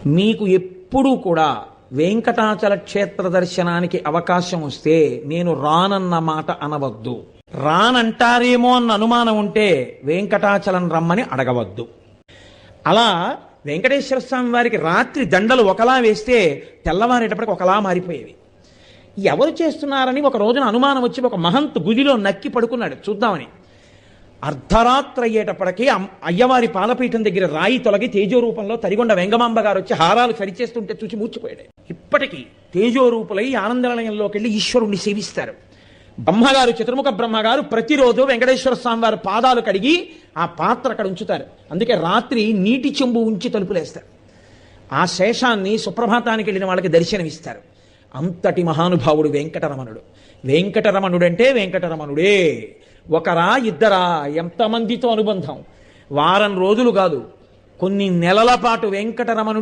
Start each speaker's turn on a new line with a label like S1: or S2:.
S1: మీకు ఎప్పుడూ కూడా వెంకటాచల క్షేత్ర దర్శనానికి అవకాశం వస్తే నేను రానన్న మాట అనవద్దు. రానంటారేమో అన్న అనుమానం ఉంటే వెంకటాచలం రమ్మని అడగవద్దు. అలా వెంకటేశ్వర స్వామి వారికి రాత్రి దండలు ఒకలా వేస్తే తెల్లవారేటప్పటికి ఒకలా మారిపోయేవి. ఎవరు చేస్తున్నారని ఒక రోజున అనుమానం వచ్చి ఒక మహంత్ గుదిలో నక్కి పడుకున్నాడు చూద్దామని. అర్ధరాత్రి అయ్యేటప్పటికీ అయ్యవారి పాలపీఠం దగ్గర రాయి తొలగి తేజోరూపంలో తరిగొండ వెంగమాంబ గారు వచ్చి హారాలు సరిచేస్తుంటే చూసి మూర్చిపోయాడు. ఇప్పటికీ తేజోరూపులై ఆనందనిలయంలోకి వెళ్ళి ఈశ్వరుణ్ణి సేవిస్తారు. బ్రహ్మగారు, చతుర్ముఖ బ్రహ్మగారు ప్రతిరోజు వెంకటేశ్వర స్వామి వారి పాదాలు కడిగి ఆ పాత్ర అక్కడ ఉంచుతారు. అందుకే రాత్రి నీటి చెంబు ఉంచి తలుపులేస్తారు. ఆ శేషాన్ని సుప్రభాతానికి వెళ్ళిన వాళ్ళకి దర్శనమిస్తారు. అంతటి మహానుభావుడు వెంకటరమణుడు. వెంకటరమణుడంటే వెంకటరమణుడే. ఒకరా ఇద్దరా, ఎంతమందితో అనుబంధం. వారం రోజులు కాదు, కొన్ని నెలల పాటు వెంకటరమణుడు